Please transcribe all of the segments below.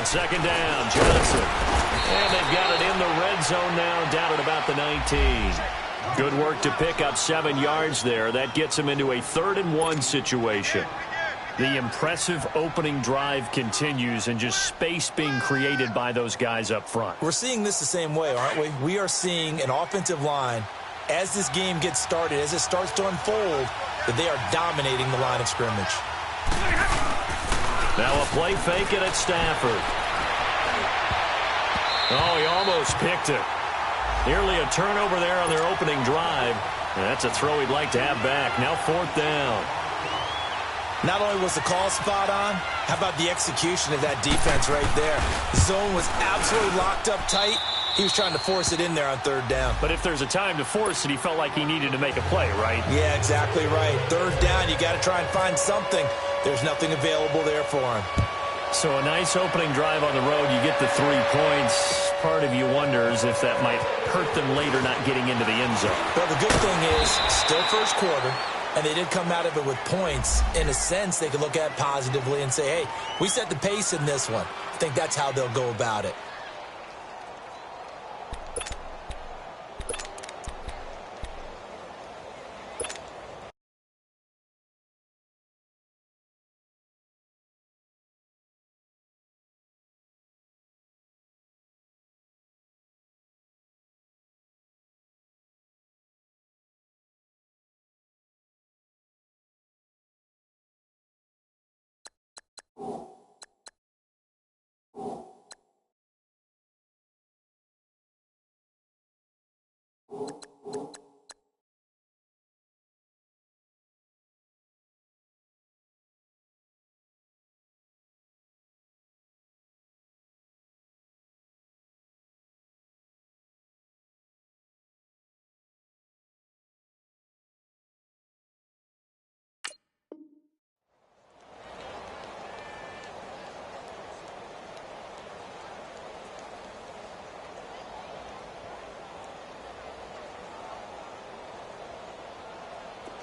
On second down, Johnson. And they've got it in the red zone now, down at about the 19. Good work to pick up 7 yards there. That gets them into a 3rd-and-1 situation. The impressive opening drive continues, and just space being created by those guys up front. We're seeing this the same way, aren't we? We are seeing an offensive line, as this game gets started, as it starts to unfold, that they are dominating the line of scrimmage. Now a play fake it at Stafford. Oh, he almost picked it. Nearly a turnover there on their opening drive. And that's a throw he'd like to have back. Now 4th down. Not only was the call spot on, how about the execution of that defense right there? The zone was absolutely locked up tight. He was trying to force it in there on 3rd down. But if there's a time to force it, he felt like he needed to make a play, right? Yeah, exactly right. 3rd down, you got to try and find something. There's nothing available there for him. So a nice opening drive on the road. You get the 3 points. Part of you wonders if that might hurt them later not getting into the end zone. Well, the good thing is, still first quarter, and they did come out of it with points. In a sense, they could look at it positively and say, hey, we set the pace in this one. I think that's how they'll go about it.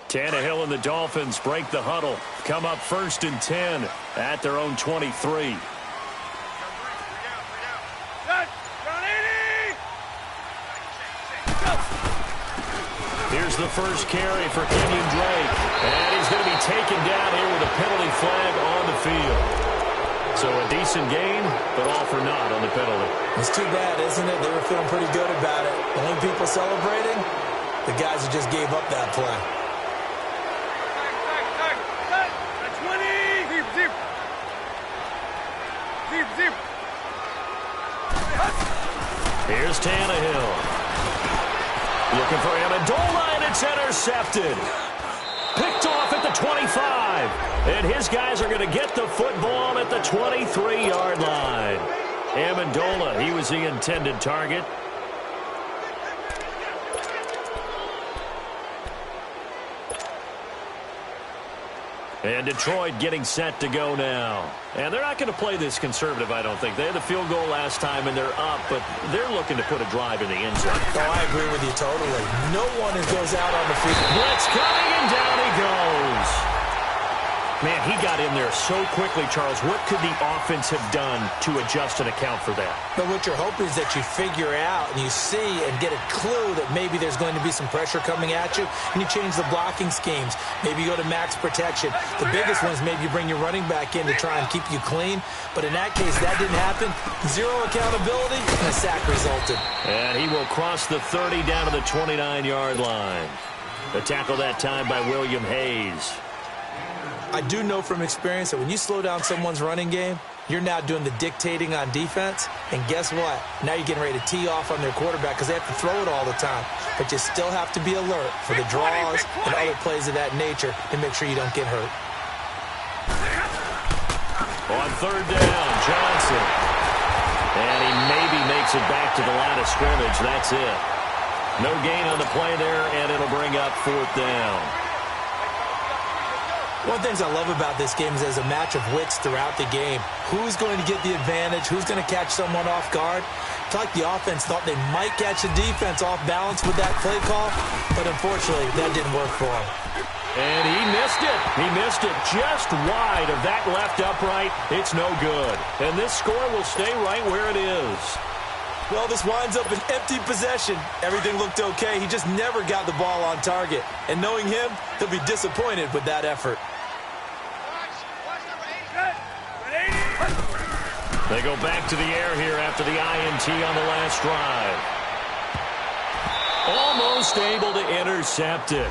Tannehill and the Dolphins break the huddle. Come up 1st and 10 at their own 23. Here's the first carry for Kenyon Drake. And he's going to be taken down here with a penalty flag on the field. So a decent gain, but all for naught on the penalty. It's too bad, isn't it? They were feeling pretty good about it. The only people celebrating, the guys who just gave up that play. Here's Tannehill. Looking for Amendola, and it's intercepted. Picked off at the 25. And his guys are going to get the football at the 23-yard line. Amendola, he was the intended target. And Detroit getting set to go now. And they're not going to play this conservative, I don't think. They had the field goal last time, and they're up, but they're looking to put a drive in the end zone. Oh, I agree with you totally. No one goes out on the field. Blitz coming, and down he goes. Man, he got in there so quickly, Charles. What could the offense have done to adjust and account for that? But what you're hoping is that you figure out and you see and get a clue that maybe there's going to be some pressure coming at you, and you change the blocking schemes. Maybe you go to max protection. The biggest one is maybe you bring your running back in to try and keep you clean. But in that case, that didn't happen. Zero accountability, and a sack resulted. And he will cross the 30 down to the 29-yard line. The tackle that time by William Hayes. I do know from experience that when you slow down someone's running game, you're now doing the dictating on defense. And guess what? Now you're getting ready to tee off on their quarterback because they have to throw it all the time. But you still have to be alert for the draws and other plays of that nature to make sure you don't get hurt. On 3rd down, Johnson. And he maybe makes it back to the line of scrimmage. That's it. No gain on the play there, and it'll bring up 4th down. One of the things I love about this game is there's a match of wits throughout the game. Who's going to get the advantage? Who's going to catch someone off guard? I feel like the offense thought they might catch the defense off balance with that play call, but unfortunately, that didn't work for them. And he missed it. He missed it just wide of that left upright. It's no good. And this score will stay right where it is. Well, this winds up an empty possession. Everything looked okay. He just never got the ball on target. And knowing him, he'll be disappointed with that effort. They go back to the air here after the INT on the last drive. Almost able to intercept it.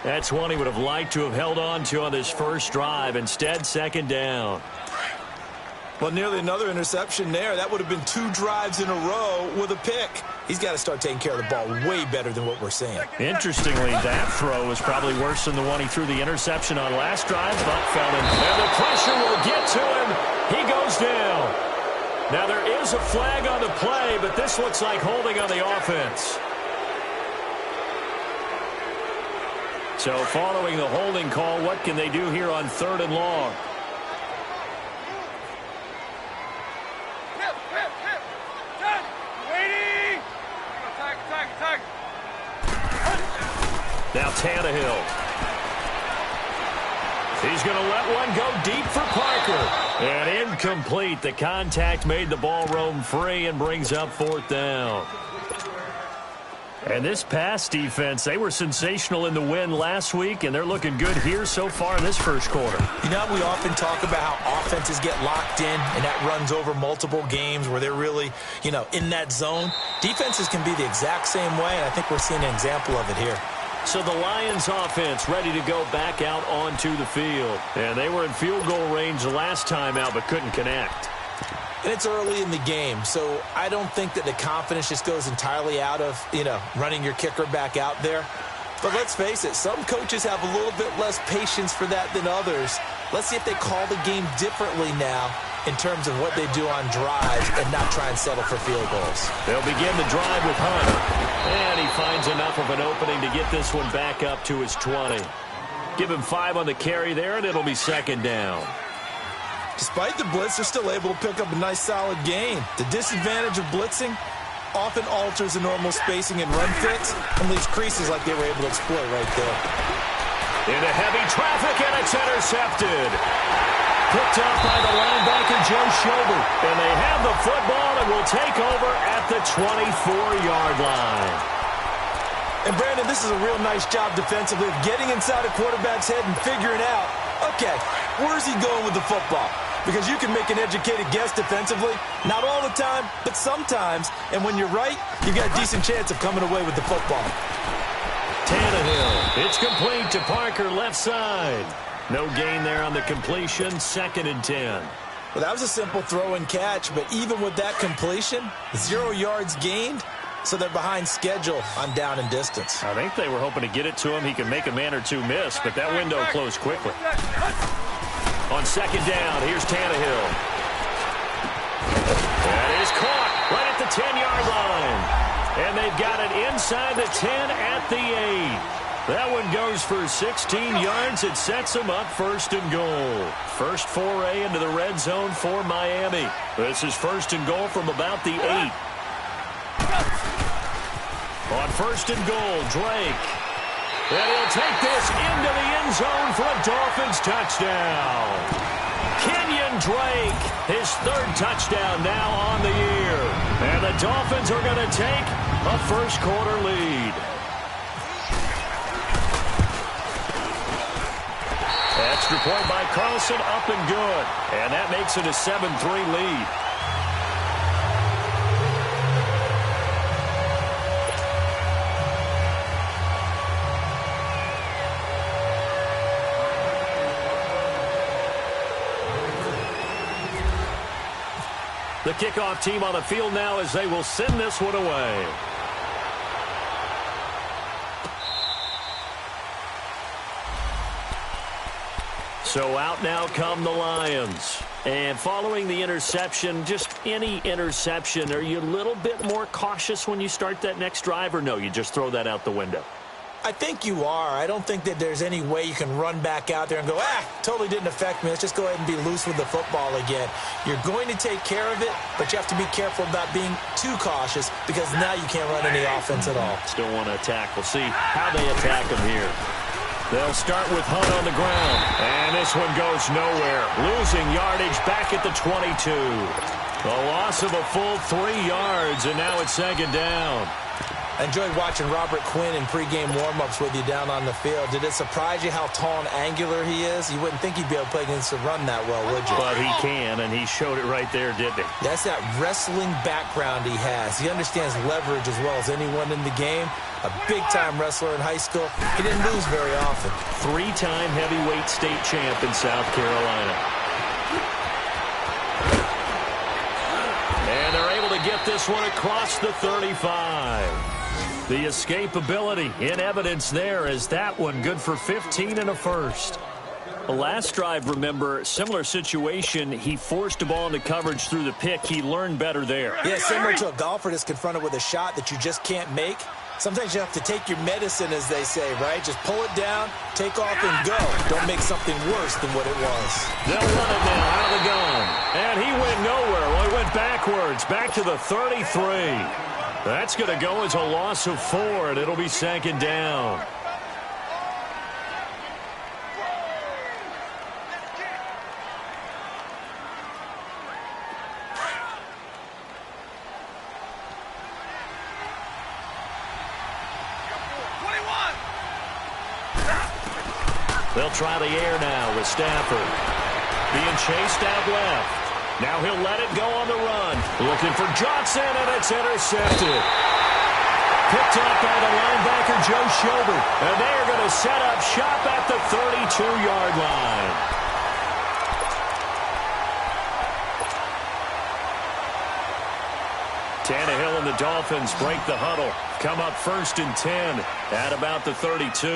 That's one he would have liked to have held on to on this first drive. Instead, second down. Well, nearly another interception there. That would have been 2 drives in a row with a pick. He's got to start taking care of the ball way better than what we're seeing. Interestingly, that throw was probably worse than the one he threw the interception on last drive, but fell in. And the pressure will get to him. He goes down. Now, there is a flag on the play, but this looks like holding on the offense. So following the holding call, what can they do here on 3rd and long? Now Tannehill. He's going to let one go deep for Parker. And incomplete. The contact made the ball roam free and brings up 4th down. And this pass defense, they were sensational in the win last week, and they're looking good here so far in this first quarter. You know, we often talk about how offenses get locked in, and that runs over multiple games where they're really, in that zone. Defenses can be the exact same way, and I think we're seeing an example of it here. So the Lions offense ready to go back out onto the field. And they were in field goal range the last time out, but couldn't connect. And it's early in the game, so I don't think that the confidence just goes entirely out of, running your kicker back out there. But let's face it, some coaches have a little bit less patience for that than others. Let's see if they call the game differently now in terms of what they do on drives and not try and settle for field goals. They'll begin the drive with Hunt. And he finds enough of an opening to get this one back up to his 20. Give him 5 on the carry there, and it'll be 2nd down. Despite the blitz, they're still able to pick up a nice, solid gain. The disadvantage of blitzing often alters the normal spacing and run fits and leaves creases like they were able to exploit right there. Into heavy traffic, and it's intercepted. Picked up by the linebacker, Joe Schobert. And they have the football and will take over at the 24-yard line. And, Brandon, this is a real nice job defensively of getting inside a quarterback's head and figuring out, okay, where's he going with the football? Because you can make an educated guess defensively. Not all the time, but sometimes. And when you're right, you've got a decent chance of coming away with the football. Tannehill. It's complete to Parker, left side. No gain there on the completion. 2nd and 10. Well, that was a simple throw and catch, but even with that completion, 0 yards gained, so they're behind schedule on down and distance. I think they were hoping to get it to him. He could make a man or two miss, but that window closed quickly. On 2nd down, here's Tannehill. That is caught right at the 10-yard line. And they've got it inside the 10 at the 8. That one goes for 16 yards. It sets them up 1st and goal. First foray into the red zone for Miami. This is 1st and goal from about the 8. On 1st and goal, Drake. And he'll take this into the end zone for a Dolphins touchdown. Kenyon Drake, his 3rd touchdown now on the year. And the Dolphins are going to take a first-quarter lead. Extra point by Carlson, up and good. And that makes it a 7-3 lead. The kickoff team on the field now as they will send this one away. So out now come the Lions. And following the interception, just any interception, are you a little bit more cautious when you start that next drive, or no, you just throw that out the window? I think you are. I don't think that there's any way you can run back out there and go, totally didn't affect me. Let's just go ahead and be loose with the football again. You're going to take care of it, but you have to be careful about being too cautious because now you can't run any offense at all. Still want to attack. We'll see how they attack him here. They'll start with Hunt on the ground. And this one goes nowhere. Losing yardage back at the 22. A loss of a full 3 yards, and now it's second down. I enjoyed watching Robert Quinn in pregame warm-ups with you down on the field. Did it surprise you how tall and angular he is? You wouldn't think he'd be able to play against the run that well, would you? But he can, and he showed it right there, didn't he? That's that wrestling background he has. He understands leverage as well as anyone in the game. A big-time wrestler in high school. He didn't lose very often. 3-time heavyweight state champ in South Carolina. And they're able to get this one across the 35. The escapability in evidence there as that one good for 15 and a first. The last drive, remember, similar situation. He forced a ball into coverage through the pick. He learned better there. Yeah, similar to a golfer that's confronted with a shot that you just can't make. Sometimes you have to take your medicine, as they say, right? Just pull it down, take off, and go. Don't make something worse than what it was. They'll run it now out of the gun. And he went nowhere. Well, he went backwards, back to the 33. That's going to go as a loss of 4, and it'll be second down. They'll try the air now with Stafford. Being chased out left. Now he'll let it go on the run. Looking for Johnson, and it's intercepted. Picked up by the linebacker, Joe Schobert. And they are going to set up shop at the 32-yard line. Tannehill and the Dolphins break the huddle. Come up 1st and 10 at about the 32.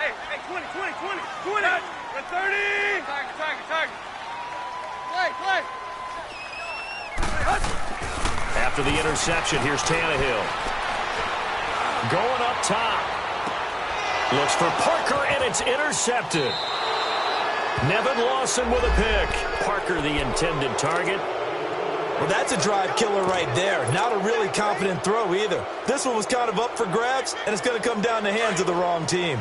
Hey, 20, the 30. Target. Play. After the interception, here's Tannehill. Going up top. Looks for Parker, and it's intercepted. Nevin Lawson with a pick. Parker, the intended target. Well, that's a drive killer right there. Not a really confident throw either. This one was kind of up for grabs, and it's going to come down the hands of the wrong team.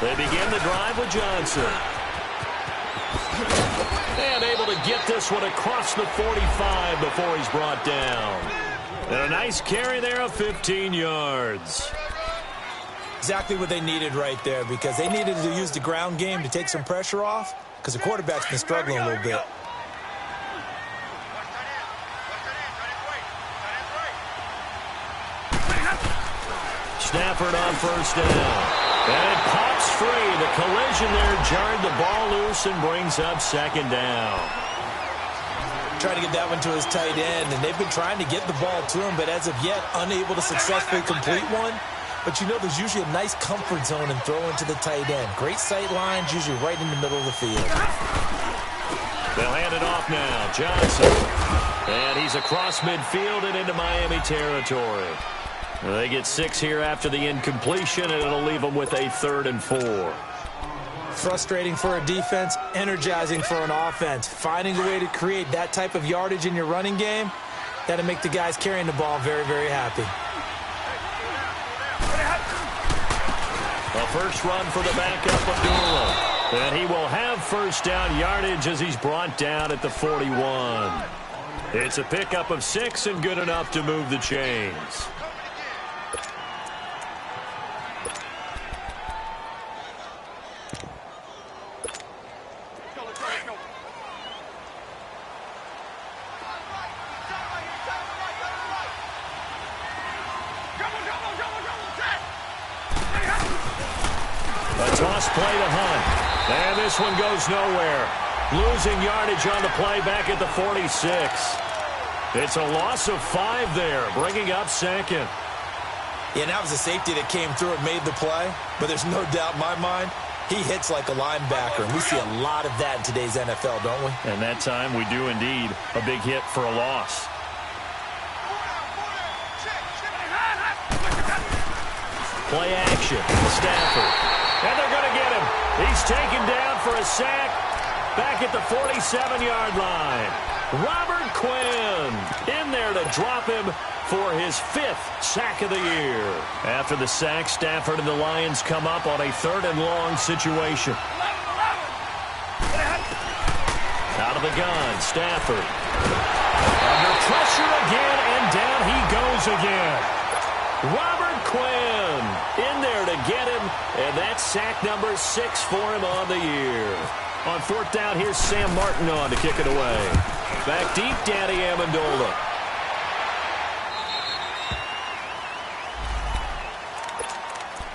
They begin the drive with Johnson. And able to get this one across the 45 before he's brought down. And a nice carry there of 15 yards. Exactly what they needed right there, because they needed to use the ground game to take some pressure off, because the quarterback's been struggling a little bit. Stafford on 1st down. And it pops free. The collision there jarred the ball loose and brings up 2nd down. Trying to get that one to his tight end, and they've been trying to get the ball to him, but as of yet, unable to successfully complete one. But you know there's usually a nice comfort zone in throwing to the tight end. Great sight lines, usually right in the middle of the field. They'll hand it off now. Johnson. And he's across midfield and into Miami territory. They get 6 here after the incompletion, and it'll leave them with a 3rd and 4. Frustrating for a defense, energizing for an offense. Finding a way to create that type of yardage in your running game, that'll make the guys carrying the ball very, very happy. A first run for the backup Abdullah. And he will have 1st down yardage as he's brought down at the 41. It's a pickup of 6 and good enough to move the chains. A toss play to Hunt. And this one goes nowhere. Losing yardage on the play back at the 46. It's a loss of 5 there, bringing up 2nd. Yeah, and that was a safety that came through and made the play. But there's no doubt in my mind, He hits like a linebacker, and we see a lot of that in today's NFL, don't we? And that time we do indeed. A big hit for a loss. Play action. Stafford. And they're going to get him. He's taken down for a sack back at the 47-yard line. Robert Quinn in there to drop him for his 5th sack of the year. After the sack, Stafford and the Lions come up on a 3rd and long situation. Out of the gun, Stafford. Under pressure again, and down he goes again. Robert Quinn in there to get him, and that's sack number 6 for him on the year. On 4th down, here's Sam Martin on to kick it away. Back deep, Danny Amendola.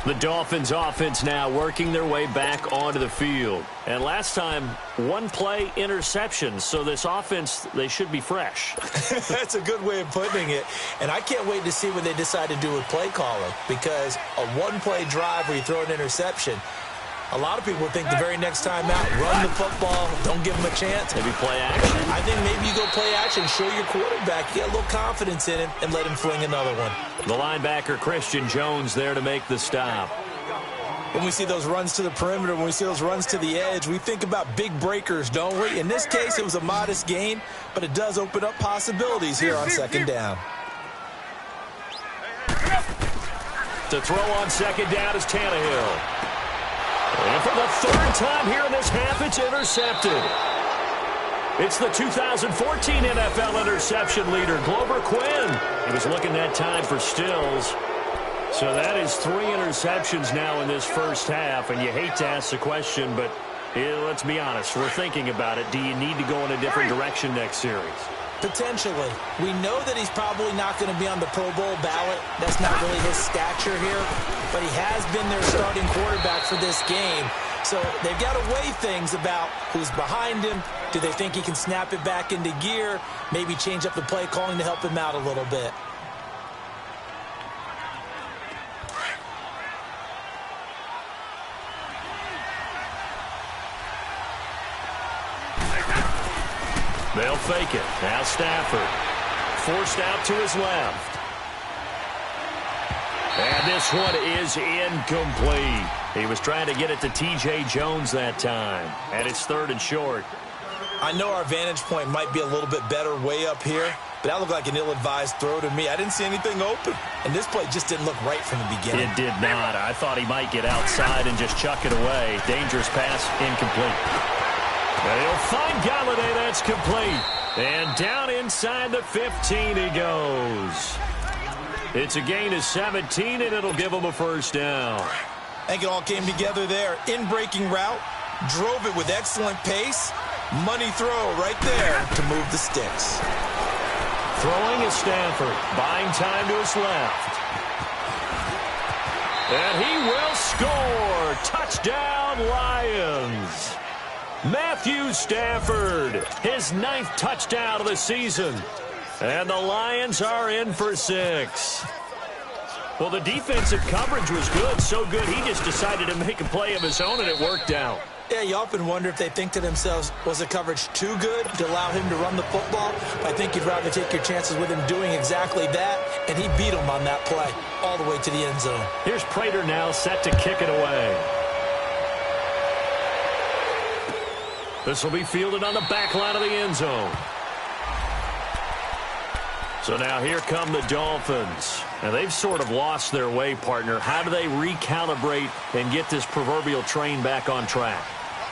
The Dolphins offense now working their way back onto the field. And last time, 1 play interception. So this offense, they should be fresh. That's a good way of putting it. And I can't wait to see what they decide to do with play calling. Because a 1-play drive where you throw an interception, a lot of people think the very next time out, run the football, don't give him a chance. Maybe play action. I think maybe you go play action, show your quarterback, get a little confidence in him, and let him fling another one. The linebacker, Christian Jones, there to make the stop. When we see those runs to the perimeter, when we see those runs to the edge, we think about big breakers, don't we? In this case, it was a modest gain, but it does open up possibilities here on 2nd down. To throw on 2nd down is Tannehill. And for the 3rd time here in this half, it's intercepted. It's the 2014 NFL interception leader, Glover Quinn. He was looking that time for Stills. So that is 3 interceptions now in this first half. And you hate to ask the question, but let's be honest. We're thinking about it. Do you need to go in a different direction next series? Potentially. We know that he's probably not going to be on the Pro Bowl ballot. That's not really his stature here. But he has been their starting quarterback for this game. So they've got to weigh things about who's behind him. Do they think he can snap it back into gear? Maybe change up the play calling to help him out a little bit. They'll fake it. Now Stafford. Forced out to his left. And this one is incomplete. He was trying to get it to T.J. Jones that time. And it's 3rd and short. I know our vantage point might be a little bit better way up here, but that looked like an ill-advised throw to me. I didn't see anything open. And this play just didn't look right from the beginning. It did not. I thought he might get outside and just chuck it away. Dangerous pass, incomplete. They'll find Galladay. That's complete. And down inside the 15 he goes. It's a gain of 17, and it'll give him a 1st down. I think it all came together there. In-breaking route, drove it with excellent pace. Money throw right there to move the sticks. Throwing is Stafford, buying time to his left. And he will score. Touchdown, Lions. Matthew Stafford, his 9th touchdown of the season. And the Lions are in for 6. Well, the defensive coverage was good, so good he just decided to make a play of his own, and it worked out. Yeah, you often wonder if they think to themselves, was the coverage too good to allow him to run the football? I think you'd rather take your chances with him doing exactly that, and he beat him on that play all the way to the end zone. Here's Prater now set to kick it away. This will be fielded on the back line of the end zone. So now here come the Dolphins. Now they've sort of lost their way, partner. How do they recalibrate and get this proverbial train back on track?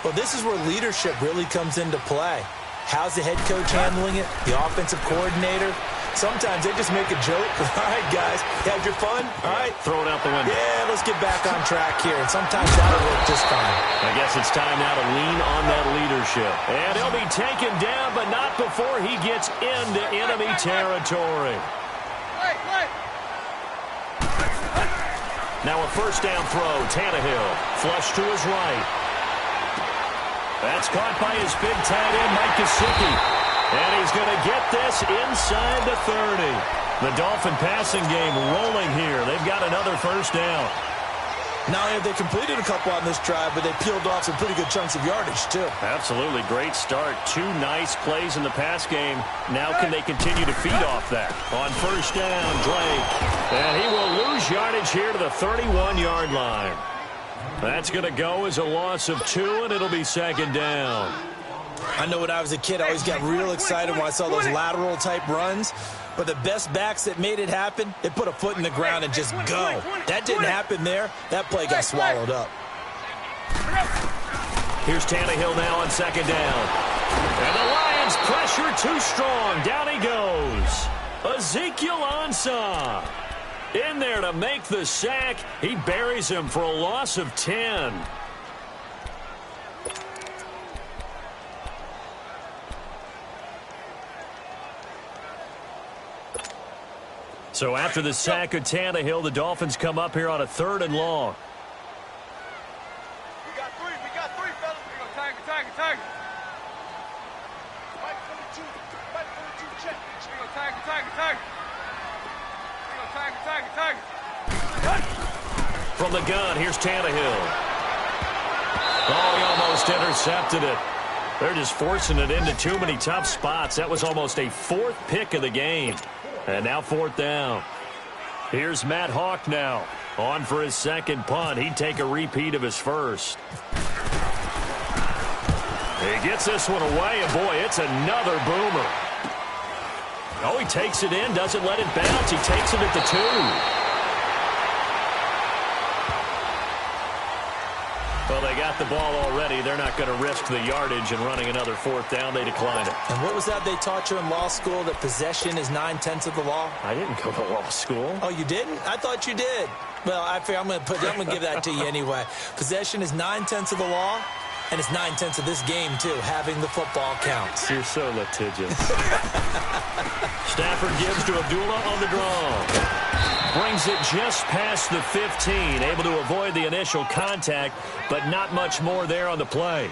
Well, this is where leadership really comes into play. How's the head coach handling it? The offensive coordinator? Sometimes they just make a joke. All right, guys, you had your fun? All right. Throw it out the window. Yeah, let's get back on track here. And sometimes that'll work just fine. I guess it's time now to lean on that leadership. And he'll be taken down, but not before he gets into enemy territory. Now a 1st down throw. Tannehill, flush to his right. That's caught by his big tight end, Mike Gesicki. And he's going to get this inside the 30. The Dolphin passing game rolling here. They've got another 1st down. Not only have they completed a couple on this drive, but they peeled off some pretty good chunks of yardage, too. Absolutely. Great start. 2 nice plays in the pass game. Now can they continue to feed off that? On first down, Drake. And he will lose yardage here to the 31-yard line. That's going to go as a loss of 2, and it'll be second down. I know when I was a kid, I always got real excited when I saw those lateral-type runs. But the best backs that made it happen, they put a foot in the ground and just go. That didn't happen there. That play got swallowed up. Here's Tannehill now on second down. And the Lions pressure too strong. Down he goes. Ezekiel Ansah in there to make the sack. He buries him for a loss of 10. So after the sack of Tannehill, the Dolphins come up here on a 3rd and long. We got three, fellas. We go tiger. Mike 42, check. We go tiger. We go tiger. From the gun, here's Tannehill. Oh, he almost intercepted it. They're just forcing it into too many tough spots. That was almost a 4th pick of the game. And now 4th down. Here's Matt Hawk now. On for his second punt. He'd take a repeat of his first. He gets this one away, and boy, it's another boomer. Oh, he takes it in, doesn't let it bounce. He takes it at the 2. Well, they got the ball already. They're not going to risk the yardage and running another 4th down. They decline it. And what was that they taught you in law school, that possession is 9/10 of the law? I didn't go to law school. Oh, you didn't? I thought you did. Well, I'm going to give that to you anyway. Possession is 9/10 of the law, and it's 9/10 of this game, too. Having the football counts. You're so litigious. Stafford gives to Abdullah on the draw. Brings it just past the 15, able to avoid the initial contact, but not much more there on the play.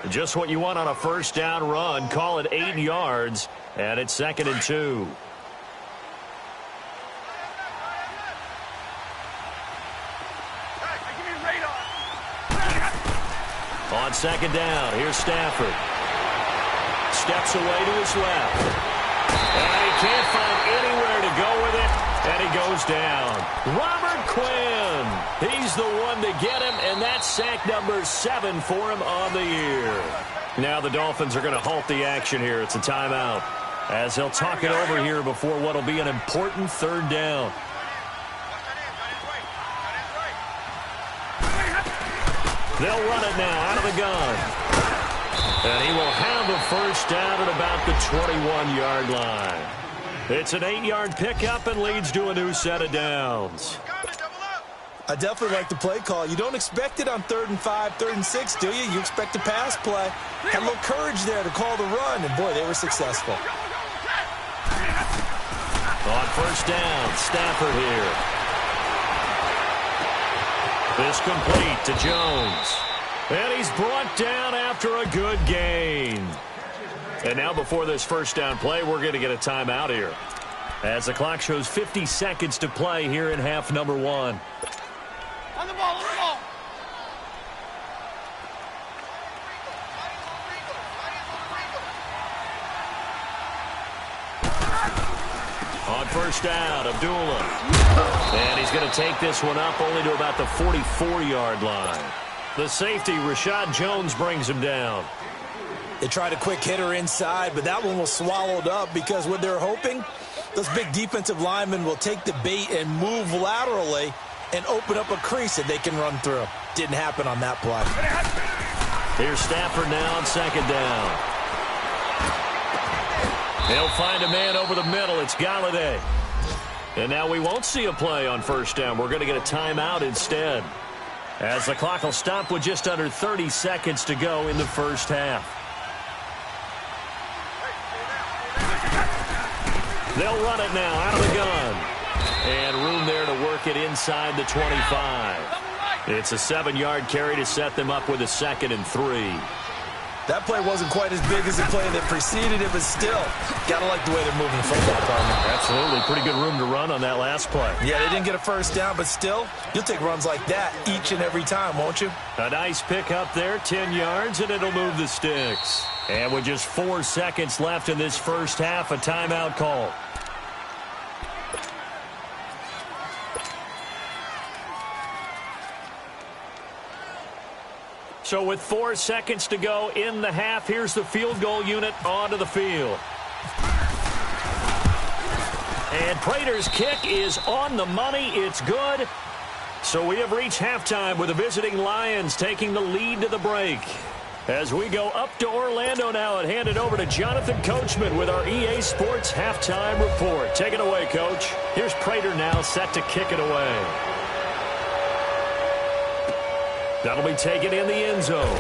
Just what you want on a first down run. Call it 8 yards, and it's 2nd and 2. On second down, here's Stafford. Steps away to his left. And he can't find anywhere to go with it. And he goes down. Robert Quinn. He's the one to get him, and that's sack number 7 for him on the year. Now the Dolphins are going to halt the action here. It's a timeout, as they'll talk it over here before what will be an important 3rd down. They'll run it now out of the gun. And he will have a first down at about the 21-yard line. It's an 8-yard pickup and leads to a new set of downs. I definitely like the play call. You don't expect it on 3rd and 5, 3rd and 6, do you? You expect a pass play. Had a little courage there to call the run, and boy, they were successful. On first down, Stafford here. This complete to Jones. And he's brought down after a good gain. And now before this first down play, we're going to get a timeout here, as the clock shows 50 seconds to play here in half number 1. On the ball. On first down, Abdullah. And he's going to take this one up only to about the 44-yard line. The safety, Rashad Jones, brings him down. They tried a quick hitter inside, but that one was swallowed up because what they're hoping, those big defensive linemen will take the bait and move laterally and open up a crease that they can run through. Didn't happen on that play. Here's Stafford now on second down. He'll find a man over the middle. It's Galladay. And now we won't see a play on first down. We're going to get a timeout instead, as the clock will stop with just under 30 seconds to go in the first half. They'll run it now out of the gun. And room there to work it inside the 25. It's a 7-yard carry to set them up with a 2nd and 3. That play wasn't quite as big as the play that preceded it, but still, gotta like the way they're moving the football, partner. Absolutely. Pretty good room to run on that last play. Yeah, they didn't get a first down, but still, you'll take runs like that each and every time, won't you? A nice pick up there, 10 yards, and it'll move the sticks. And with just 4 seconds left in this first half, a timeout call. So with 4 seconds to go in the half, here's the field goal unit onto the field. And Prater's kick is on the money. It's good. So we have reached halftime with the visiting Lions taking the lead to the break. As we go up to Orlando now and hand it over to Jonathan Coachman with our EA Sports Halftime Report. Take it away, Coach. Here's Prater now set to kick it away. That'll be taken in the end zone.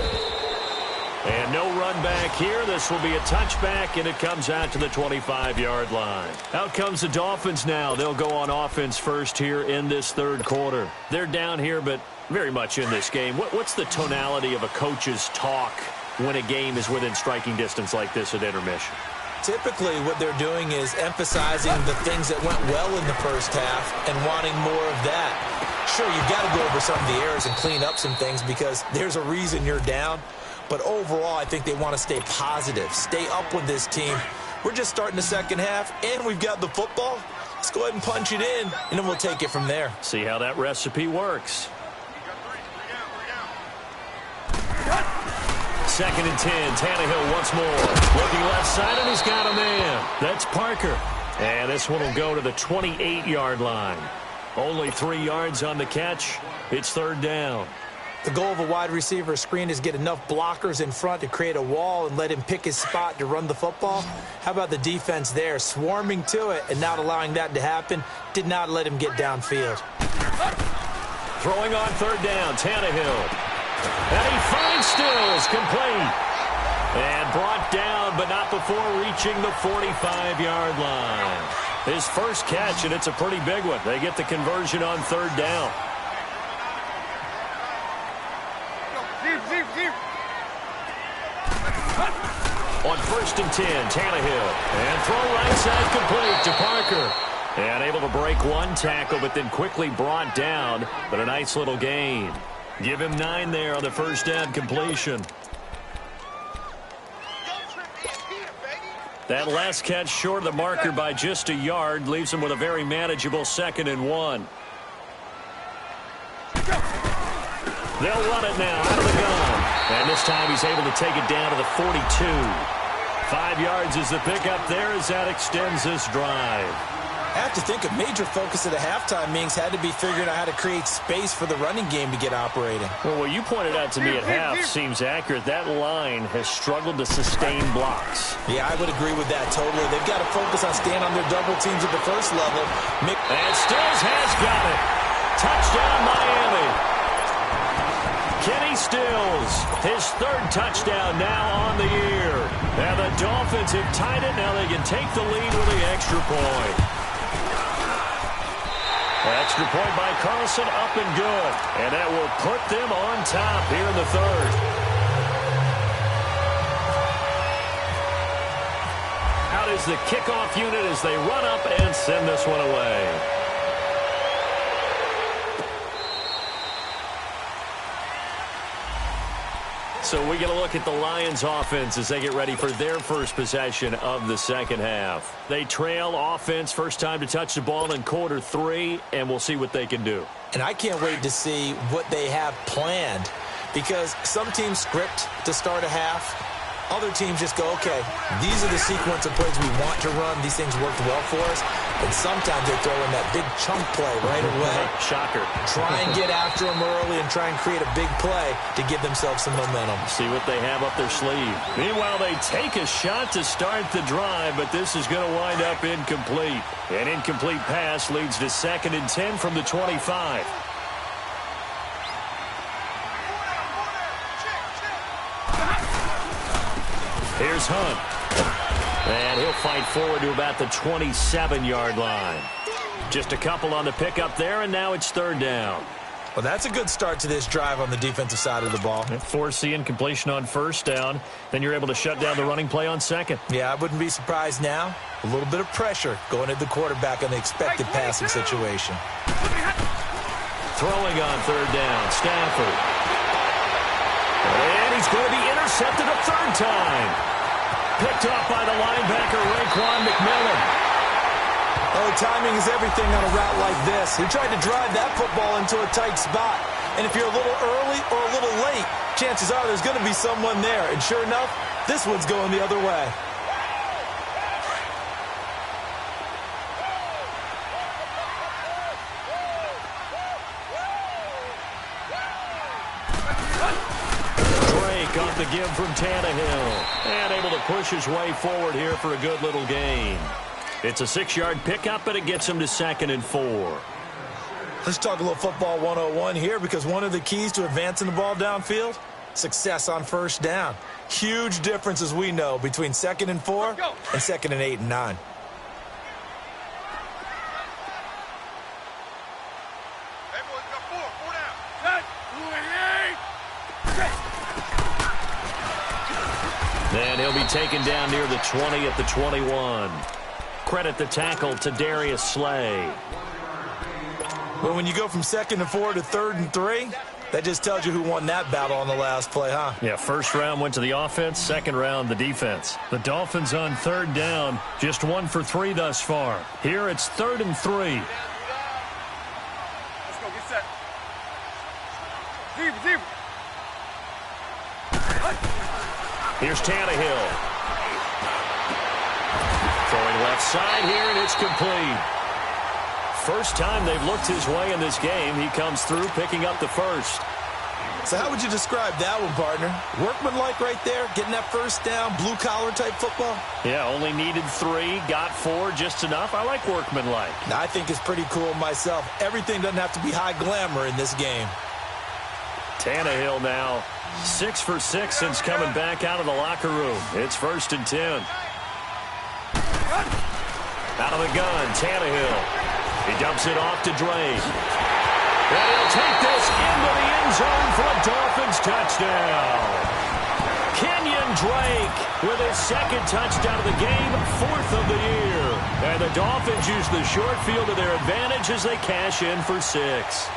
And no run back here. This will be a touchback, and it comes out to the 25-yard line. Out comes the Dolphins now. They'll go on offense first here in this third quarter. They're down here, but very much in this game. What's the tonality of a coach's talk when a game is within striking distance like this at intermission? Typically, what they're doing is emphasizing the things that went well in the first half and wanting more of that. Sure, you've got to go over some of the errors and clean up some things because there's a reason you're down. But overall, I think they want to stay positive, stay up with this team. We're just starting the second half, and we've got the football. Let's go ahead and punch it in, and then we'll take it from there. See how that recipe works. 2nd and 10, Tannehill once more. Looking left side, and he's got a man. That's Parker. And this one will go to the 28-yard line. Only 3 yards on the catch. It's third down. The goal of a wide receiver screen is get enough blockers in front to create a wall and let him pick his spot to run the football. How about the defense there, swarming to it and not allowing that to happen? Did not let him get downfield. Throwing on third down, Tannehill. And he finds Stills, complete. And brought down, but not before reaching the 45-yard line. His first catch, and it's a pretty big one. They get the conversion on third down. On 1st and 10, Tannehill. And throw right side complete to Parker. And able to break one tackle, but then quickly brought down. But a nice little gain. Give him 9 there on the first down completion. That last catch short of the marker by just a yard leaves him with a very manageable 2nd and 1. They'll run it now out of the gun. And this time he's able to take it down to the 42. 5 yards is the pickup there as that extends this drive. I have to think a major focus at the halftime means had to be figuring out how to create space for the running game to get operating. Well, what you pointed out to me at half seems accurate. That line has struggled to sustain blocks. Yeah, I would agree with that totally. They've got to focus on staying on their double teams at the first level. And Stills has got it. Touchdown, Miami. Kenny Stills, his 3rd touchdown now on the year. And the Dolphins have tied it. Now they can take the lead with the extra point. Extra point by Carlson, up and good. And that will put them on top here in the third. Out is the kickoff unit as they run up and send this one away. So we get a look at the Lions offense as they get ready for their first possession of the second half. They trail offense, first time to touch the ball in quarter 3, and we'll see what they can do. And I can't wait to see what they have planned because some teams script to start a half. Other teams just go, okay, these are the sequence of plays we want to run. These things worked well for us. And sometimes they throw in that big chunk play right away. Shocker. Try and get after them early and try and create a big play to give themselves some momentum. See what they have up their sleeve. Meanwhile, they take a shot to start the drive, but this is going to wind up incomplete. An incomplete pass leads to 2nd and 10 from the 25. Here's Hunt. And he'll fight forward to about the 27-yard line. Just a couple on the pickup there, and now it's third down. Well, that's a good start to this drive on the defensive side of the ball. Force incompletion on first down. Then you're able to shut down the running play on second. Yeah, I wouldn't be surprised now. A little bit of pressure going at the quarterback in the expected passing situation. Throwing on third down, Stafford. And he's going to be intercepted a third time. Picked up by the linebacker, Raekwon McMillan. Oh, timing is everything on a route like this. He tried to drive that football into a tight spot. And if you're a little early or a little late, chances are there's going to be someone there. And sure enough, this one's going the other way. Got the give from Tannehill. And able to push his way forward here for a good little gain. It's a 6-yard pickup, but it gets him to 2nd and 4. Let's talk a little football 101 here, because one of the keys to advancing the ball downfield, success on first down. Huge difference, as we know, between 2nd and 4 and 2nd and 8 and 9. Hey, boys, we got 4 down. 10, 2, 8. Then he'll be taken down near the 20 at the 21. Credit the tackle to Darius Slay. Well, when you go from 2nd and 4 to 3rd and 3, that just tells you who won that battle on the last play, huh? Yeah, first round went to the offense, second round the defense. The Dolphins on third down, just 1 for 3 thus far. Here it's 3rd and 3. Let's go, get set. Zebra. Here's Tannehill. Throwing left side here, and it's complete. First time they've looked his way in this game. He comes through, picking up the first. So how would you describe that one, partner? Workmanlike right there, getting that first down, blue-collar type football? Yeah, only needed 3, got 4, just enough. I like workmanlike. I think it's pretty cool myself. Everything doesn't have to be high glamour in this game. Tannehill now 6 for 6 since coming back out of the locker room. It's 1st and 10. Out of the gun, Tannehill. He dumps it off to Drake. And he'll take this into the end zone for a Dolphins touchdown. Kenyon Drake with his 2nd touchdown of the game, 4th of the year. And the Dolphins use the short field to their advantage as they cash in for 6.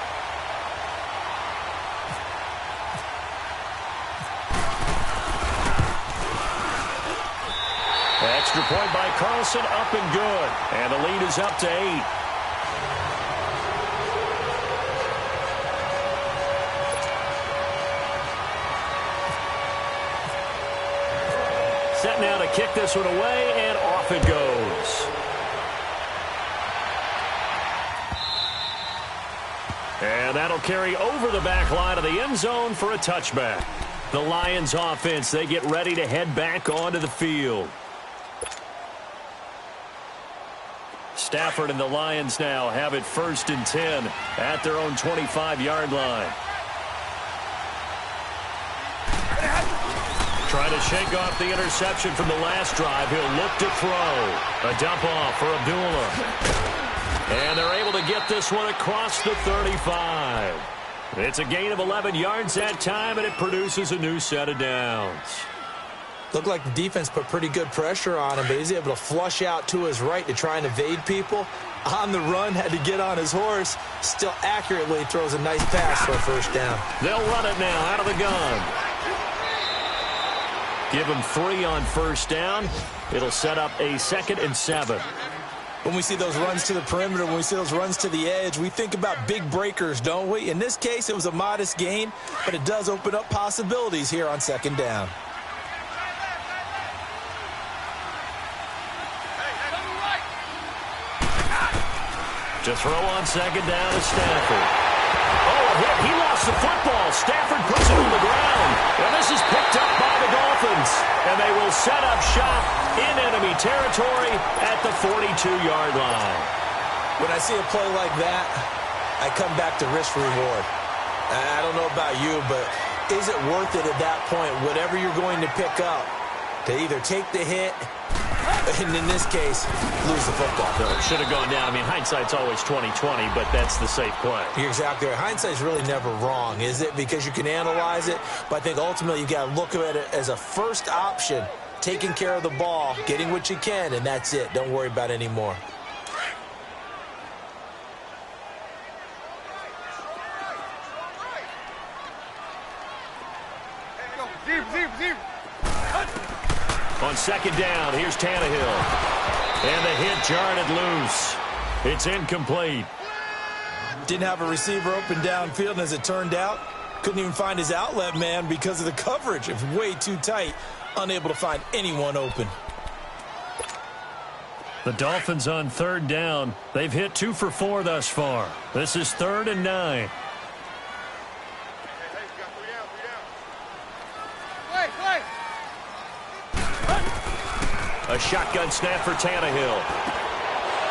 Extra point by Carlson, up and good. And the lead is up to 8. Set now to kick this one away, and off it goes. And that'll carry over the back line of the end zone for a touchback. The Lions offense, they get ready to head back onto the field. Stafford and the Lions now have it 1st and 10 at their own 25-yard line. Trying to shake off the interception from the last drive. He'll look to throw. A dump off for Abdullah. And they're able to get this one across the 35. It's a gain of 11 yards that time, and it produces a new set of downs. Looked like the defense put pretty good pressure on him, but he's able to flush out to his right to try and evade people. On the run, had to get on his horse. Still accurately throws a nice pass for a first down. They'll run it now out of the gun. Give him 3 on first down. It'll set up a 2nd and 7. When we see those runs to the perimeter, when we see those runs to the edge, we think about big breakers, don't we? In this case, it was a modest gain, but it does open up possibilities here on 2nd down. To throw on 2nd down is Stafford. Oh, a hit. He lost the football. Stafford puts it on the ground. And this is picked up by the Dolphins. And they will set up shop in enemy territory at the 42-yard line. When I see a play like that, I come back to risk reward. I don't know about you, but is it worth it at that point, whatever you're going to pick up, to either take the hit And in this case, lose the football. Should have gone down. I mean, hindsight's always 20/20, but that's the safe play. You're exactly right. Hindsight's really never wrong, is it? Because you can analyze it, but I think ultimately you got to look at it as a first option, taking care of the ball, getting what you can, and that's it. Don't worry about it anymore. On second down, here's Tannehill. And the hit jarred it loose. It's incomplete. Didn't have a receiver open downfield, and as it turned out, couldn't even find his outlet man because of the coverage. It was way too tight, unable to find anyone open. The Dolphins on third down. They've hit 2 for 4 thus far. This is 3rd and 9. A shotgun snap for Tannehill.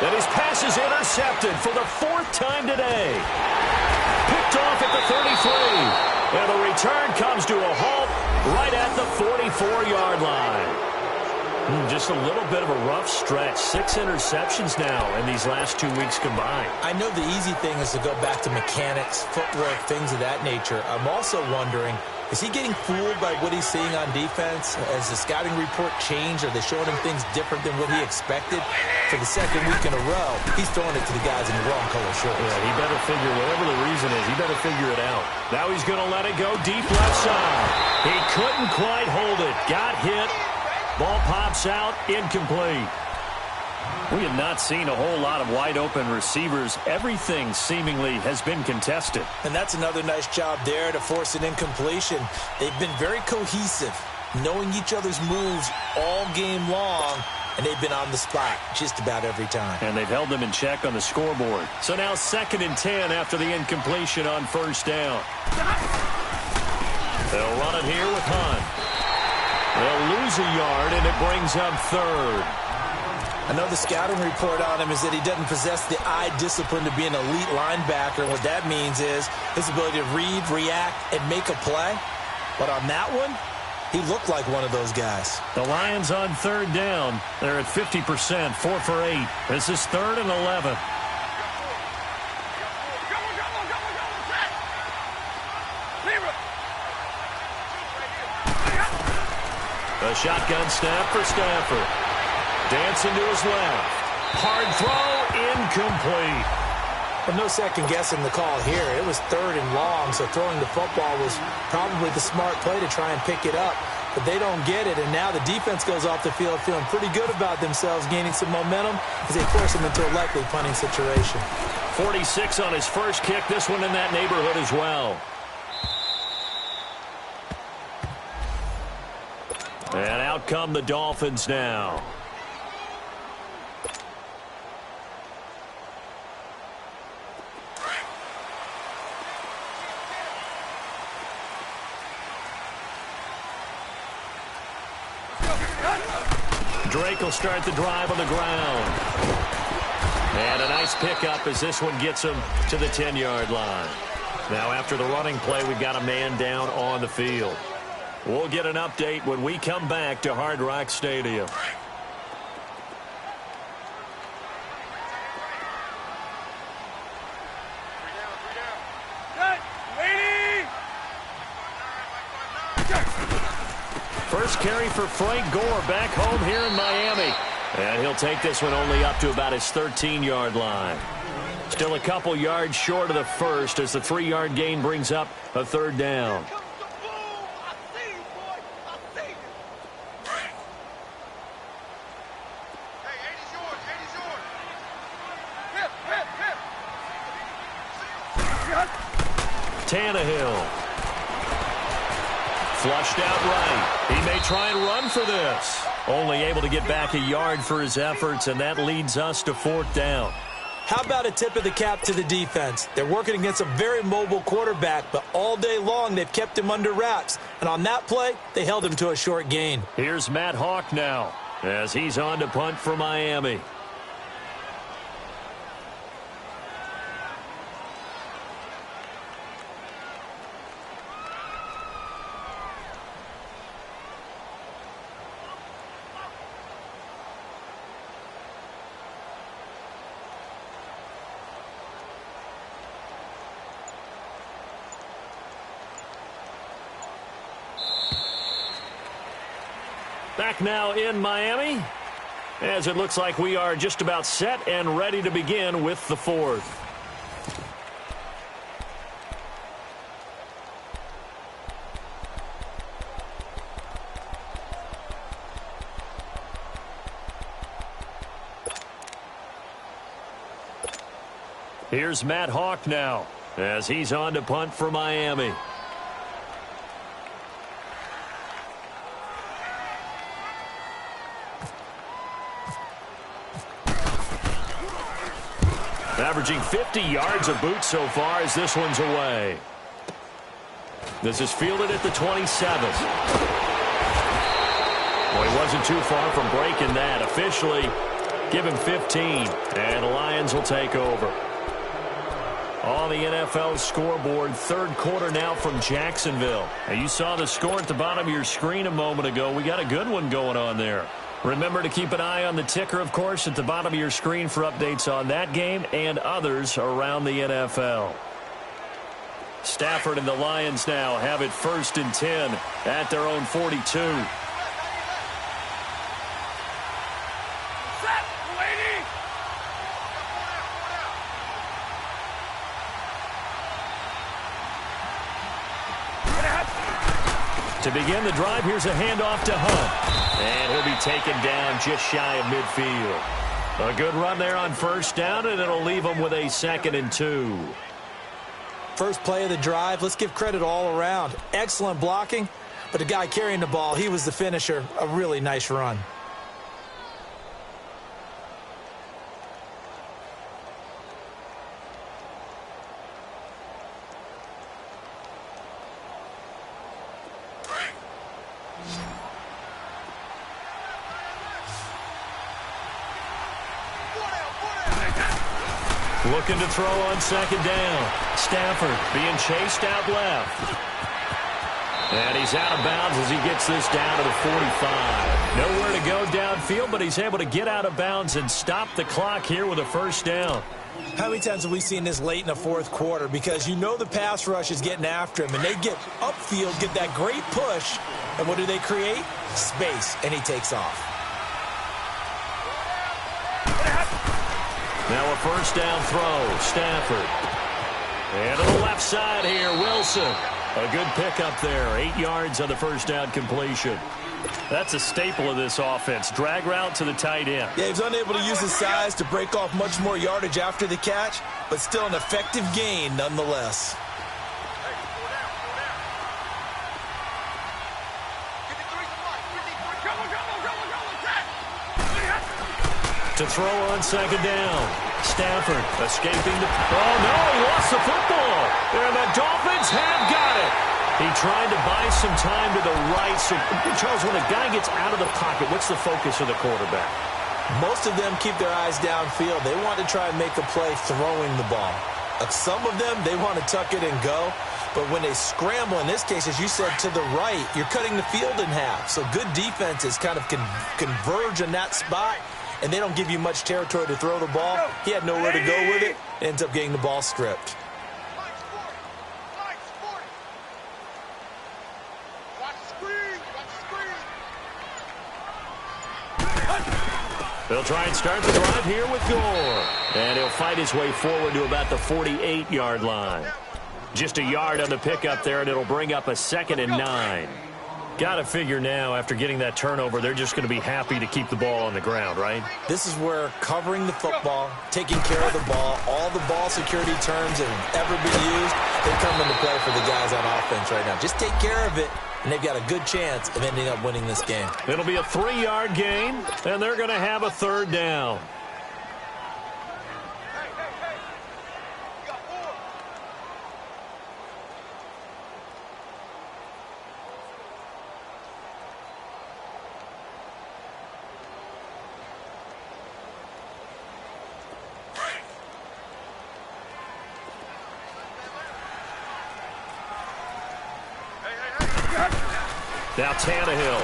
And his pass is intercepted for the 4th time today. Picked off at the 33. And the return comes to a halt right at the 44-yard line. Just a little bit of a rough stretch. 6 interceptions now in these last 2 weeks combined. I know the easy thing is to go back to mechanics, footwork, things of that nature. I'm also wondering, is he getting fooled by what he's seeing on defense? Has the scouting report changed? Are they showing him things different than what he expected? For the 2nd week in a row, he's throwing it to the guys in the wrong color shirts. Yeah, he better figure, whatever the reason is, he better figure it out. Now he's going to let it go deep left side. He couldn't quite hold it. Got hit. Ball pops out, incomplete. We have not seen a whole lot of wide-open receivers. Everything seemingly has been contested. And that's another nice job there to force an incompletion. They've been very cohesive, knowing each other's moves all game long, and they've been on the spot just about every time. And they've held them in check on the scoreboard. So now 2nd and 10 after the incompletion on 1st down. They'll run it here with Hunt. They'll lose a yard, and it brings up 3rd. I know the scouting report on him is that he doesn't possess the eye discipline to be an elite linebacker. What that means is his ability to read, react, and make a play. But on that one, he looked like one of those guys. The Lions on 3rd down. They're at 50%, 4 for 8. This is 3rd and 11. A shotgun snap for Stafford. Dancing to his left. Hard throw, incomplete. Well, no second guessing the call here. It was 3rd and long, so throwing the football was probably the smart play to try and pick it up. But they don't get it, and now the defense goes off the field feeling pretty good about themselves, gaining some momentum as they force them into a likely punting situation. 46 on his first kick. This one in that neighborhood as well. And out come the Dolphins now. Drake will start the drive on the ground. And a nice pickup as this one gets him to the 10-yard line. Now after the running play, we've got a man down on the field. We'll get an update when we come back to Hard Rock Stadium. First carry for Frank Gore back home here in Miami. And he'll take this one only up to about his 13-yard line. Still a couple yards short of the first as the 3-yard gain brings up a 3rd down. Tannehill. Flushed out right. He may try and run for this. Only able to get back a yard for his efforts, and that leads us to 4th down. How about a tip of the cap to the defense? They're working against a very mobile quarterback, but all day long they've kept him under wraps. And on that play, they held him to a short gain. Here's Matt Hawk now as he's on to punt for Miami. Back now in Miami, as it looks like we are just about set and ready to begin with the fourth. Here's Matt Hawk now, as he's on to punt for Miami. Averaging 50 yards a boot so far as this one's away. This is fielded at the 27. Well, he wasn't too far from breaking that. Officially, give him 15, and the Lions will take over. On the NFL scoreboard, third quarter now from Jacksonville. Now, you saw the score at the bottom of your screen a moment ago. We got a good one going on there. Remember to keep an eye on the ticker, of course, at the bottom of your screen for updates on that game and others around the NFL. Stafford and the Lions now have it 1st and 10 at their own 42. To begin the drive, here's a handoff to Hunt. And he'll be taken down just shy of midfield. A good run there on 1st down, and it'll leave him with a 2nd and 2. First play of the drive, let's give credit all around. Excellent blocking, but the guy carrying the ball, he was the finisher. A really nice run. Looking to throw on 2nd down. Stafford being chased out left. And he's out of bounds as he gets this down to the 45. Nowhere to go downfield, but he's able to get out of bounds and stop the clock here with a 1st down. How many times have we seen this late in the 4th quarter? Because you know the pass rush is getting after him, and they get upfield, get that great push, and what do they create? Space, and he takes off. Now a 1st down throw, Stafford. And to the left side here, Wilson. A good pickup there, 8 yards on the 1st down completion. That's a staple of this offense. Drag route to the tight end. Yeah, he was unable to use his size to break off much more yardage after the catch, but still an effective gain nonetheless. To throw on 2nd down. Stafford escaping the... Oh, no, he lost the football. And the Dolphins have got it. He tried to buy some time to the right. So, Charles, when a guy gets out of the pocket, what's the focus of the quarterback? Most of them keep their eyes downfield. They want to try and make a play throwing the ball. Some of them, they want to tuck it and go. But when they scramble, in this case, as you said, to the right, you're cutting the field in half. So good defenses kind of converge in that spot, and they don't give you much territory to throw the ball. He had nowhere to go with it. Ends up getting the ball stripped. They'll try and start the drive here with Gore. And he'll fight his way forward to about the 48-yard line. Just a yard on the pickup there, and it'll bring up a 2nd and 9. Got to figure now, after getting that turnover, they're just going to be happy to keep the ball on the ground, right? This is where covering the football, taking care of the ball, all the ball security terms that have ever been used, they come into play for the guys on offense right now. Just take care of it, and they've got a good chance of ending up winning this game. It'll be a 3-yard gain, and they're going to have a 3rd down. Now Tannehill.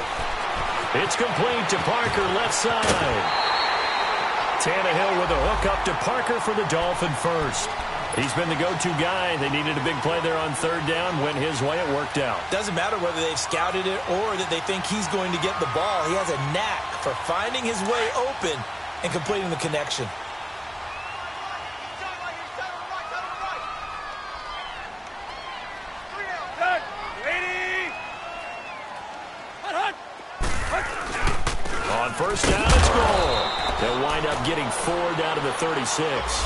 It's complete to Parker, left side. Tannehill with a hook up to Parker for the Dolphin first. He's been the go-to guy. They needed a big play there on third down. Went his way. It worked out. Doesn't matter whether they've scouted it or that they think he's going to get the ball. He has a knack for finding his way open and completing the connection. On first down, it's goal. They'll wind up getting 4 down to the 36.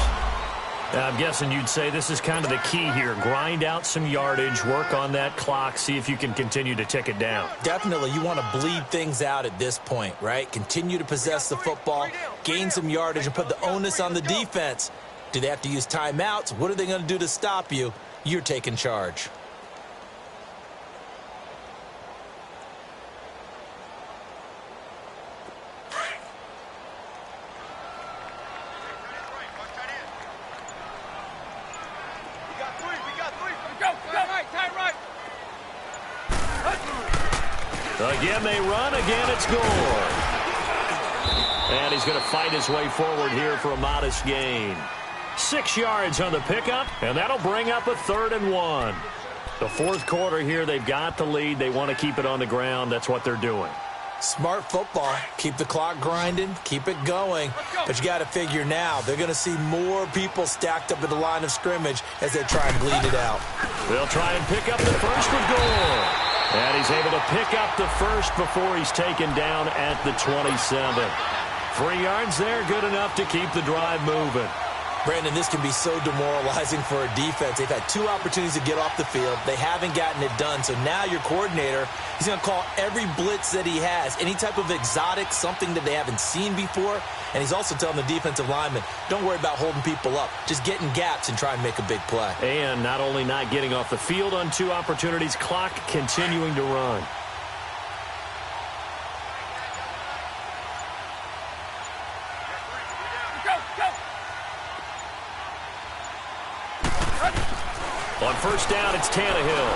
I'm guessing you'd say this is kind of the key here. Grind out some yardage, work on that clock, see if you can continue to tick it down. Definitely, you want to bleed things out at this point, right? Continue to possess the football, gain some yardage, and put the onus on the defense. Do they have to use timeouts? What are they going to do to stop you? You're taking charge. Again, they run. Again, it's Gore. And he's going to fight his way forward here for a modest gain. 6 yards on the pickup, and that'll bring up a 3rd and 1. The fourth quarter here, they've got the lead. They want to keep it on the ground. That's what they're doing. Smart football. Keep the clock grinding. Keep it going. But you got to figure now, they're going to see more people stacked up at the line of scrimmage as they try and bleed it out. They'll try and pick up the first with Gore. And he's able to pick up the first before he's taken down at the 27. 3 yards there, good enough to keep the drive moving. Brandon, this can be so demoralizing for a defense. They've had 2 opportunities to get off the field. They haven't gotten it done. So now your coordinator, he's going to call every blitz that he has, any type of exotic, something that they haven't seen before. And he's also telling the defensive lineman, don't worry about holding people up. Just get in gaps and try and make a big play. And not only not getting off the field on 2 opportunities, clock continuing to run. On first down, it's Tannehill.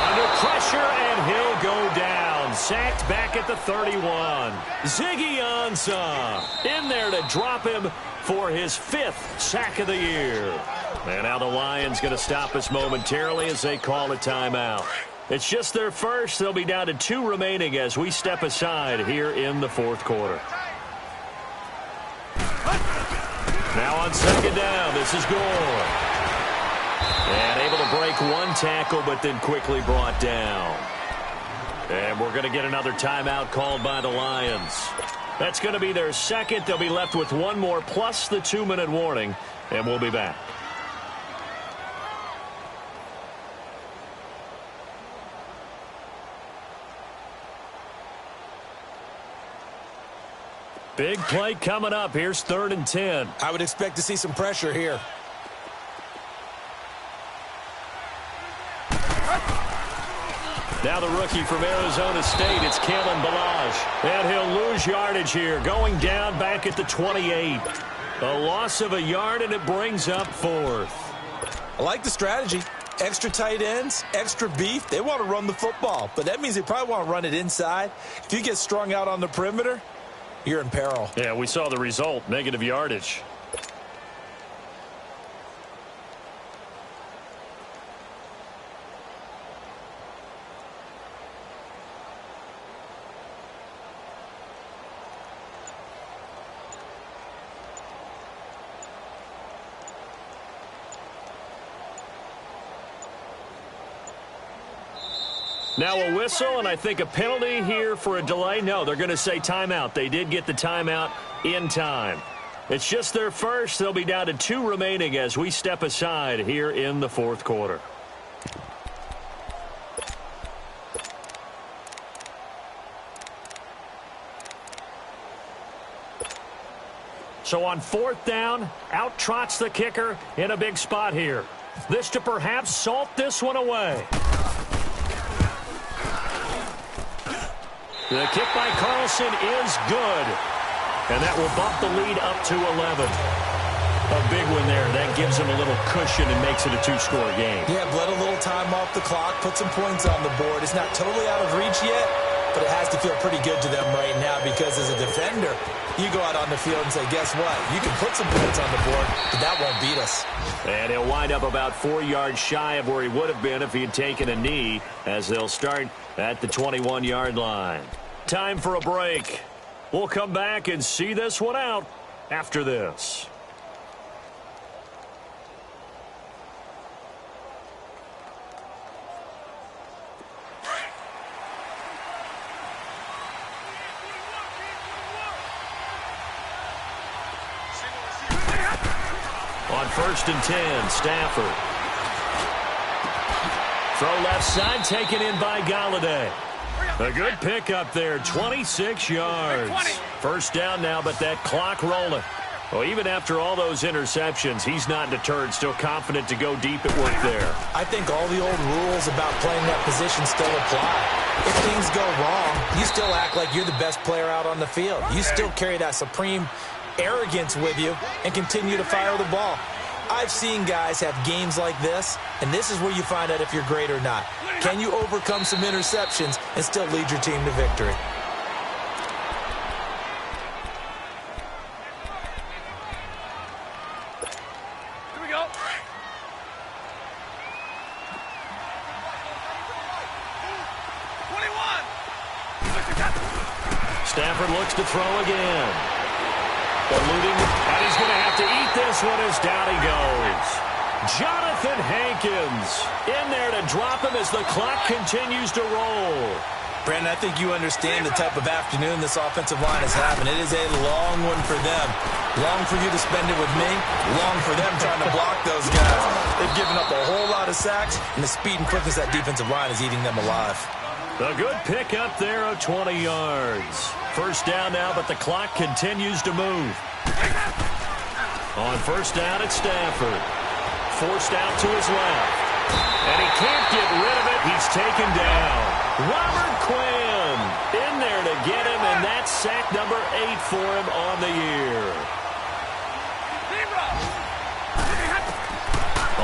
Under pressure, and he'll go down. Sacked back at the 31. Ziggy Ansah in there to drop him for his 5th sack of the year. And now the Lions going to stop us momentarily as they call a timeout. It's just their first. They'll be down to 2 remaining as we step aside here in the fourth quarter. Now on second down, this is Gore. And able to break 1 tackle, but then quickly brought down. And we're going to get another timeout called by the Lions. That's going to be their second. They'll be left with 1 more plus the 2-minute warning, and we'll be back. Big play coming up. Here's 3rd and 10. I would expect to see some pressure here. Now the rookie from Arizona State, it's Kalen Ballage. And he'll lose yardage here, going down back at the 28. A loss of a yard, and it brings up 4th. I like the strategy. Extra tight ends, extra beef. They want to run the football, but that means they probably want to run it inside. If you get strung out on the perimeter, you're in peril. Yeah, we saw the result, negative yardage. Now a whistle, and I think a penalty here for a delay. No, they're going to say timeout. They did get the timeout in time. It's just their first. They'll be down to 2 remaining as we step aside here in the fourth quarter. So on 4th down, out trots the kicker in a big spot here. This to perhaps salt this one away. The kick by Carlson is good. And that will bump the lead up to 11. A big one there. That gives them a little cushion and makes it a 2-score game. Yeah, let a little time off the clock, put some points on the board. It's not totally out of reach yet, but it has to feel pretty good to them right now because as a defender, you go out on the field and say, guess what? You can put some points on the board, but that won't beat us. And he'll wind up about 4 yards shy of where he would have been if he had taken a knee, as they'll start at the 21-yard line. Time for a break. We'll come back and see this one out after this. On 1st and 10, Stafford. Throw left side, taken in by Galladay. A good pickup there, 26 yards. 1st down now, but that clock rolling. Well, even after all those interceptions, he's not deterred, still confident to go deep at work there. I think all the old rules about playing that position still apply. If things go wrong, you still act like you're the best player out on the field. You still carry that supreme arrogance with you and continue to fire the ball. I've seen guys have games like this, and this is where you find out if you're great or not. Can you overcome some interceptions and still lead your team to victory? Here we go. Stafford looks to throw again. Eluding, and he's going to have to eat this one as down he goes. Jonathan Hankins in there to drop him as the clock continues to roll. Brandon, I think you understand the type of afternoon this offensive line is having. It is a long one for them. Long for you to spend it with me. Long for them trying to block those guys. They've given up a whole lot of sacks, and the speed and quickness of that defensive line is eating them alive. A good pick up there of 20 yards. 1st down now, but the clock continues to move. On 1st down at Stafford. Forced out to his left. And he can't get rid of it. He's taken down. Robert Quinn in there to get him, and that's sack number 8 for him on the year.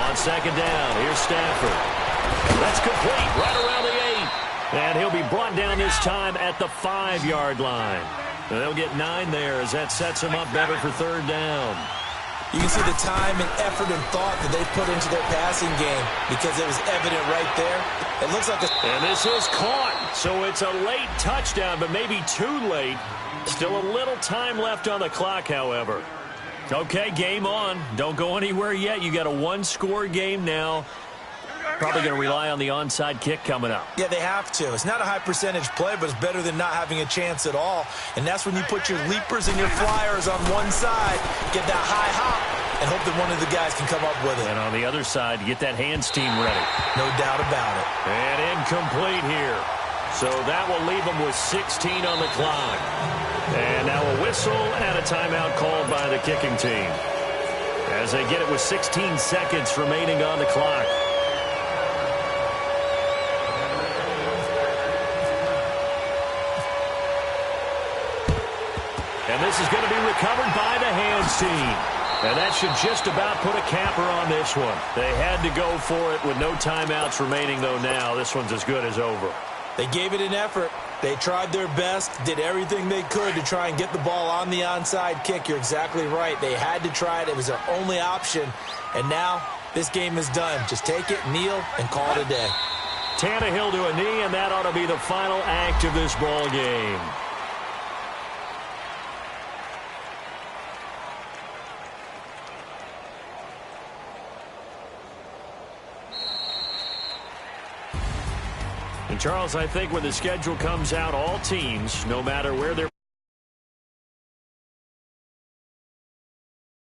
On 2nd down, here's Stafford. That's complete right around the 8. And he'll be brought down this time at the 5-yard line. And they'll get 9 there as that sets him up better for 3rd down. You can see the time and effort and thought that they put into their passing game because it was evident right there. It looks like and this is caught. So it's a late touchdown, but maybe too late. Still a little time left on the clock, however. Okay, game on. Don't go anywhere yet. You got a 1-score game now. Probably going to rely on the onside kick coming up. Yeah, they have to. It's not a high percentage play, but it's better than not having a chance at all. And that's when you put your leapers and your flyers on one side, get that high hop, and hope that one of the guys can come up with it. And on the other side, get that hands team ready. No doubt about it. And incomplete here. So that will leave them with 16 on the clock. And now a whistle and a timeout called by the kicking team, as they get it with 16 seconds remaining on the clock. And this is going to be recovered by the hands team. And that should just about put a capper on this one. They had to go for it with no timeouts remaining, though now this one's as good as over. They gave it an effort. They tried their best, did everything they could to try and get the ball on the onside kick. You're exactly right. They had to try it. It was their only option. And now this game is done. Just take it, kneel, and call it a day. Tannehill to a knee, and that ought to be the final act of this ball game. And Charles, I think when the schedule comes out, all teams, no matter where they're